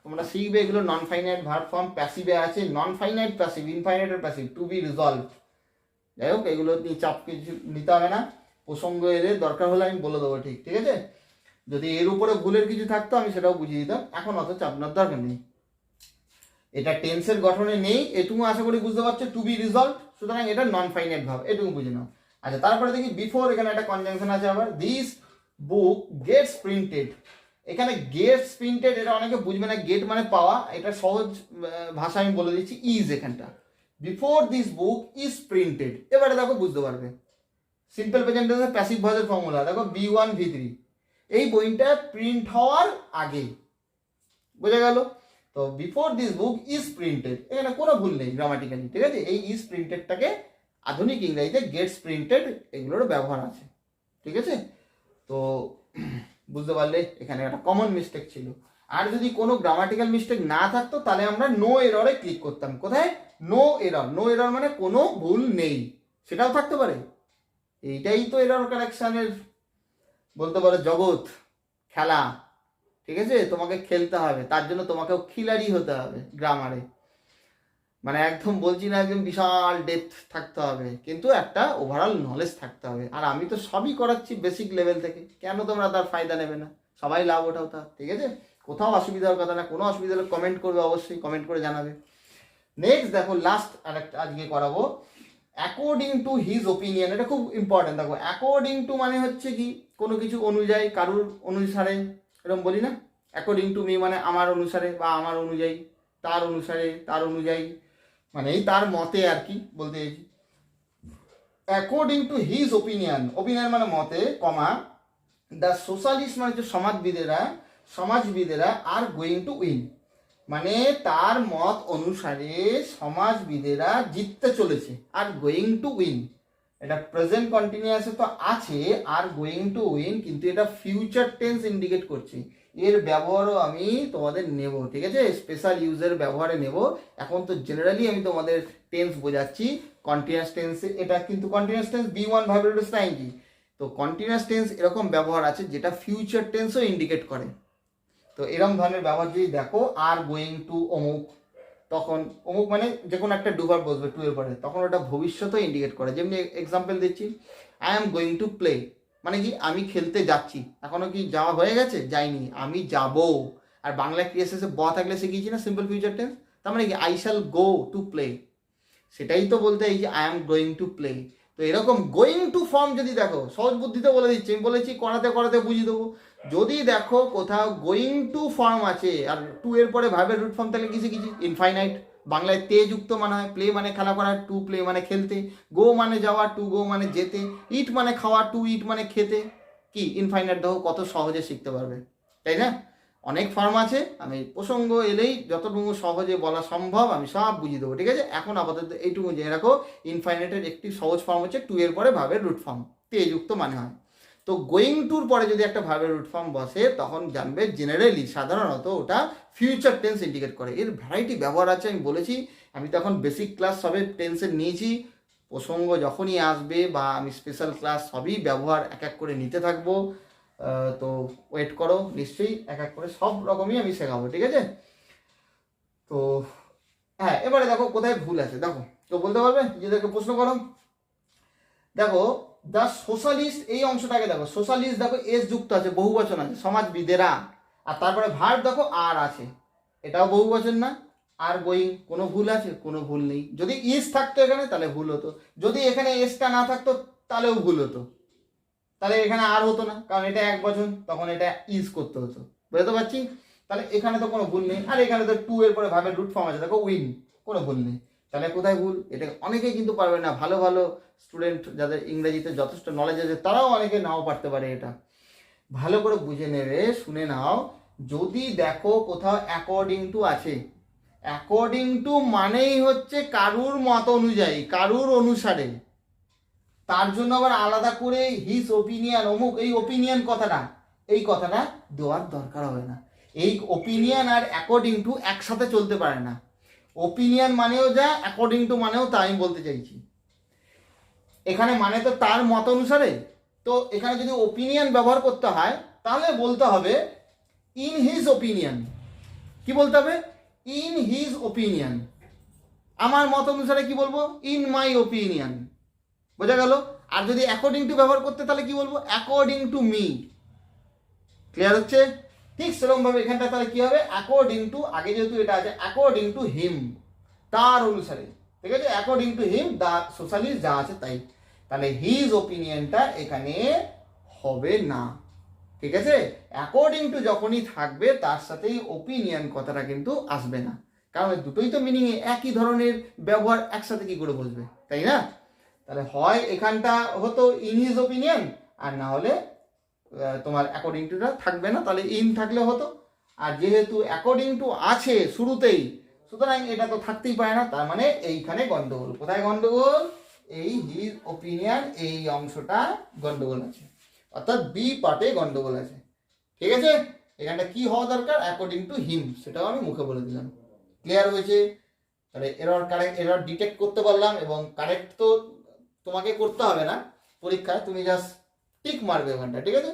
তোমরা শিখবে, এগুলো নন ফাইনাইট ভার্ব ফর্ম, প্যাসিভে আছে, non finite passive, infinite R passive, two be resolve. যাই হোক, এগুলো নিয়ে চাপ কিছু নিতে হবে না, প্রসঙ্গ এলে দরকার হলে আমি বলে দেবো, ঠিক ঠিক আছে। যদি এর উপরে ভুলের কিছু থাকতো আমি সেটাও বুঝিয়ে দিতাম, এখন অত চাপ নেওয়ার দরকার নেই। এটা টেন্সের গঠনে নেই, এটুকু আশা করি বুঝতে পারছো, টু বি রিজলভ, সুতরাং এটা নন ফাইনাইট ভার্ব, এটুকু বুঝে নাও। আচ্ছা, তারপরে দেখি বিফোর, এখানে একটা কনজাংশন আছে আবার, দিস বুক গেটস প্রিন্টেড। এখানে গেটস প্রিন্টেড এটা অনেকে বুঝবে না, গেট মানে পাওয়া, এটা সহজ ভাষা আমি বলে দিচ্ছি, ইজ এখানটা, before this book is printed. এবারে দেখো বুঝতে পারবে, সিম্পল প্রেজেন্ট টেন্সের প্যাসিভ ভয়েসের ফর্মুলা দেখো, V1 V3, এই বইটা প্রিন্ট হওয়ার আগে, বোঝা গেল? তো before this book is printed, এখানে কোনো ভুল নেই গ্রামাটিক্যালি, ঠিক আছে। এই ইজ প্রিন্টেডটাকে আধুনিক ইংরেজিতে গেটস প্রিন্টেড এগুলোরও ব্যবহার আছে, ঠিক আছে। তো বুঝতে পারলে এখানে একটা কমন মিস্টেক ছিল। আর যদি কোনো গ্রামাটিক্যাল মিস্টেক না থাকতো তাহলে আমরা নো এররে ক্লিক করতাম। কোথায়? নো এরর, নো এরর মানে কোনো ভুল নেই, সেটাও থাকতে পারে। এইটাই তো এরর কারেকশনের বলতে পারো জগৎ, খেলা, ঠিক আছে। তোমাকে খেলতে হবে, তার জন্য তোমাকেও খিলাড়ি হতে হবে গ্রামারে, মানে একদম বলছি না একদম বিশাল ডেপথ থাকতে হবে, কিন্তু একটা ওভারঅল নলেজ থাকতে হবে। আর আমি তো সবই করাচ্ছি বেসিক লেভেল থেকে, কেন তোমরা তার ফায়দা নেবে না? সবাই লাভ ওঠাও তার, ঠিক আছে। কোথাও অসুবিধার কথা না, কোনো অসুবিধা হলে কমেন্ট করবে, অবশ্যই কমেন্ট করে জানাবে। নেক্সট দেখো, লাস্ট আরেকটা আজকে করাবো, অ্যাকর্ডিং টু হিজ ওপিনিয়ন। এটা খুব ইম্পর্টেন্ট। দেখো, অ্যাকর্ডিং টু মানে হচ্ছে কি, কোনো কিছু অনুযায়ী, কারুর অনুসারে, এরকম বলি না, অ্যাকর্ডিং টু মি মানে আমার অনুসারে বা আমার অনুযায়ী, তার অনুসারে, তার অনুযায়ী, মানে এই তার মতে আর কি বলতে চাইছি। According to his opinion, opinion মানে মতে, কমা, দ্য সোশ্যালিস্ট মানে যে সমাজবিদেরা আর গোয়িং টু উইন, মানে তার মত অনুসারে সমাজবিদেরা জিততে চলেছে, আর গোয়িং টু উইন, এটা প্রেজেন্ট কন্টিনিউয়াসে তো আছে, আর গোয়িং টু উইন, কিন্তু এটা ফিউচার টেন্স ইন্ডিকেট করছে। এর ব্যবহারও আমি তোমাদের নেব, ঠিক আছে, স্পেশাল ইউজের ব্যবহারে নেব। এখন তো জেনারেলি আমি তোমাদের টেন্স বোঝাচ্ছি, কন্টিনিউয়াস টেন্স, এটা কিন্তু কন্টিনিউয়াস টেন্স B1 ভার্ব কি, তো কন্টিনিউয়াস টেন্স এরকম ব্যবহার আছে যেটা ফিউচার টেন্সও ইন্ডিকেট করে। তো এরকম ধরনের ব্যবহার যদি দেখো, আর গোয়িং টু অমুক, তখন অমুক মানে যে কোনো একটা ডু ভার্ব বসবে টু এর পরে, তখন ওটা ভবিষ্যৎও ইন্ডিকেট করে। যেমনি এক্সাম্পল দিচ্ছি, I am going to play, মানে কি আমি খেলতে যাচ্ছি, এখনো কি যাওয়া হয়ে গেছে? যাইনি, আমি যাব। আর বাংলা ক্রিয়া শেষে ব থাকলে শিখিয়েছি না সিম্পল ফিউচার টেন্স, তার মানে কি I shall go to play, সেটাই তো বলতে এই যে I am going to play. তো এরকম গোয়িং টু ফর্ম যদি দেখো, সহজ বুদ্ধিতে বলে দিচ্ছি, আমি বলেছি করাতে করাতে বুঝিয়ে দেবো। যদি দেখো কোথাও গোয়িং টু ফর্ম আছে আর টু এর পরে ভার্বের রুট ফর্ম তাহলে কিছু কিছু ইনফাইনাইট, বাংলায় তে যুক্ত মানে হয়, প্লে মানে খেলা করা, টু প্লে মানে খেলতে, গো মানে যাওয়া, টু গো মানে যেতে, ইট মানে খাওয়া, টু ইট মানে খেতে, কি ইনফাইনাইট দেখো কত সহজে শিখতে পারবে, তাই না? অনেক ফর্ম আছে, আমি প্রসঙ্গ এলেই যতটুকু সহজে বলা সম্ভব আমি সব বুঝিয়ে দেবো, ঠিক আছে। এখন আপাতত এইটুকু জেনে রাখো, ইনফাইনাইটের একটি সহজ ফর্ম হচ্ছে টু এর পরে ভার্বের রুট ফর্ম, তে যুক্ত মানে হয়। তো গোয়িং টুর পরে যদি একটা ভার্বের রুট ফর্ম বসে, তখন জানবে জেনারেলি সাধারণত ওটা ফিউচার টেন্স ইন্ডিকেট করে। এর ভ্যারাইটি ব্যবহার আছে, আমি বলেছি, আমি তো এখন বেসিক ক্লাস সবে টেন্সের নিয়েছি, প্রসঙ্গ যখনই আসবে বা আমি স্পেশাল ক্লাস সবই ব্যবহার এক এক করে নিতে থাকবো। তো ওয়েট করো, নিশ্চয়ই এক এক করে সব রকমই আমি শেখাবো, ঠিক আছে। তো হ্যাঁ, এবারে দেখো কোথায় ভুল আছে, দেখো তো বলতে পারবে, নিজেদেরকে প্রশ্ন করো। দেখো, দ্য সোশ্যালিস্ট, এই অংশটাকে দেখো, সোশ্যালিস্ট দেখো এস যুক্ত আছে, বহু বচন আছে, সমাজবিদেরা, আর তারপরে ভার্ব দেখো আর আছে, এটাও বহু বচন না। আর গোয়িং, কোনো ভুল আছে? কোনো ভুল নেই। যদি ইস থাকতো এখানে তাহলে ভুল হতো, যদি এখানে এসটা না থাকতো তাহলেও ভুল হতো, তাহলে এখানে আর হতো না, কারণ এটা এক বচন, তখন এটা ইজ করতে হতো, বুঝতে পারছি। তাহলে এখানে তো কোনো ভুল নেই, আর এখানে তো টু এর পরে ভার্বের রুট ফর্ম আছে, দেখো উইন, কোনো ভুল নেই। তাহলে কোথায় ভুল? এটা অনেকেই কিন্তু পারবে না, ভালো ভালো স্টুডেন্ট যাদের ইংরেজিতে যথেষ্ট নলেজ আছে তারাও অনেকে নাও পারতে পারে। এটা ভালো করে বুঝে নেবে, শুনে নাও। যদি দেখো কোথাও অ্যাকর্ডিং টু আছে, অ্যাকর্ডিং টু মানেই হচ্ছে কারুর মত অনুযায়ী, কারুর অনুসারে, তার জন্য আবার আলাদা করে হিজ ওপিনিয়ন অমুক, এই ওপিনিয়ন কথাটা, এই কথাটা দেওয়ার দরকার হবে না। এই ওপিনিয়ন আর অ্যাকর্ডিং টু একসাথে চলতে পারে না। ওপিনিয়ন মানেও যা, অ্যাকর্ডিং টু মানেও তা, আমি বলতে চাইছি। এখানে মানে তো তার মত অনুসারে, তো এখানে যদি ওপিনিয়ন ব্যবহার করতে হয় তাহলে বলতে হবে ইন হিজ ওপিনিয়ন, কি বলতে হবে? In his opinion. আমার মত অনুসারে কি বলবো? In my opinion. বোঝা গেল? আর যদি অ্যাকর্ডিং টু ব্যবহার করতে তাহলে কি বলবো? According to me. ক্লিয়ার হচ্ছে? ঠিক সেরকমভাবে এখানটা তাহলে কি হবে? অ্যাকর্ডিং টু, আগে যেহেতু এটা আছে অ্যাকর্ডিং টু হিম, তার অনুসারে, ঠিক আছে? According to him the socialist, যা আছে তাই। তাহলে হিজ ওপিনিয়নটা এখানে হবে না, ঠিক আছে? অ্যাকর্ডিং টু যখনই থাকবে তার সাথেই ওপিনিয়ন কথাটা কিন্তু আসবে না, কারণ দুটোই তো মিনিং একই ধরনের ব্যবহার, একসাথে কি করে বসবে, তাই না? তাহলে হয় এখানটা হতো ইন হিজ ওপিনিয়ন, আর না হলে তোমার অ্যাকর্ডিং টুটা থাকবে না, তাহলে ইন থাকলে হতো। আর যেহেতু অ্যাকর্ডিং টু আছে শুরুতেই, সুতরাং এটা তো থাকতেই পারে না, তার মানে এইখানে গন্ডগোল। কোথায় গন্ডগোল? এই হিজ ওপিনিয়ন এই অংশটা গন্ডগোল আছে, অর্থাৎ বি পার্টে গন্ডগোল আছে, ঠিক আছে? এখানটা কি হওয়া দরকার? অ্যাকর্ডিং টু হিম, সেটাও আমি মুখে বলে দিলাম। ক্লিয়ার হয়েছে? তাহলে এরর ডিটেক্ট করতে পারলাম, এবং কারেক্ট তো তোমাকে করতে হবে না পরীক্ষায়, তুমি জাস্ট টিক মারবে ওখানটা, ঠিক আছে?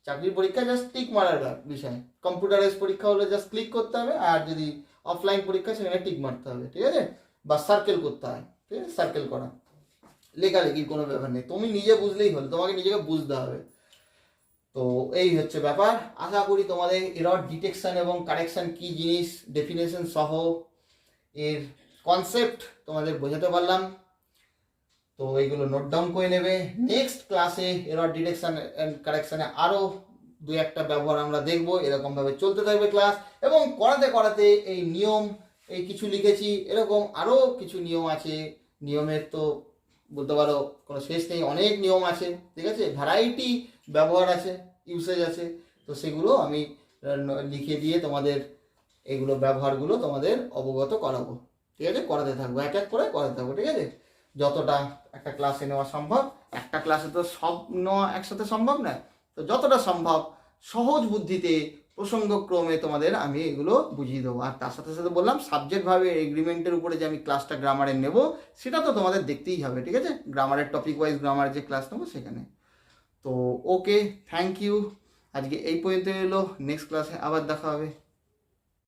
চাকরির পরীক্ষায় জাস্ট টিক মারার বিষয়। কম্পিউটারাইজ পরীক্ষা হলে জাস্ট ক্লিক করতে হবে, আর যদি অফলাইন পরীক্ষা সেখানে টিক মারতে হবে, ঠিক আছে? বা সার্কেল করতে হয়, ঠিক আছে? সার্কেল করা, লেখালেখির কোনো ব্যাপার নেই, তুমি নিজে বুঝলেই হলো, তোমাকে নিজেকে বুঝতে হবে। তো এই হচ্ছে ব্যাপার। আশা করি তোমাদের এরর ডিটেকশন এবং কারেকশন কি জিনিস, ডেফিনেশন সহ এর কনসেপ্ট তোমাদের বোঝাতে পারলাম। তো এইগুলো নোট ডাউন করে নেবে। নেক্সট ক্লাসে এরর ডিটেকশন অ্যান্ড কারেকশনে আরও দু একটা ব্যবহার আমরা দেখব। এরকমভাবে চলতে থাকবে ক্লাস, এবং করাতে করাতে এই নিয়ম, এই কিছু লিখেছি, এরকম আরও কিছু নিয়ম আছে। নিয়মের তো বলতে পারো কোনো শেষ নেই, অনেক নিয়ম আছে, ঠিক আছে? ভ্যারাইটি ব্যবহার আছে, ইউসেজ আছে। তো সেগুলো আমি লিখে দিয়ে তোমাদের এইগুলো ব্যবহারগুলো তোমাদের অবগত করাবো, ঠিক আছে? করাতে থাকবো, এক এক করে করাতে থাকবো, ঠিক আছে? যতটা একটা ক্লাসে নেওয়া সম্ভব, একটা ক্লাসে তো সব নেওয়া একসাথে সম্ভব না, তো যতটা সম্ভব সহজ বুদ্ধিতে প্রসঙ্গক্রমে তোমাদের আমি এগুলো বুঝিয়ে দেবো। আর তার সাথে সাথে বললাম সাবজেক্টভাবে এগ্রিমেন্টের উপরে যে আমি ক্লাসটা গ্রামারের নেব, সেটা তো তোমাদের দেখতেই হবে, ঠিক আছে? গ্রামারের টপিক ওয়াইজ গ্রামারের যে ক্লাস নেবো সেখানে। তো ওকে, থ্যাংক ইউ। আজকে এই পর্যন্ত এলো, নেক্সট ক্লাসে আবার দেখা হবে।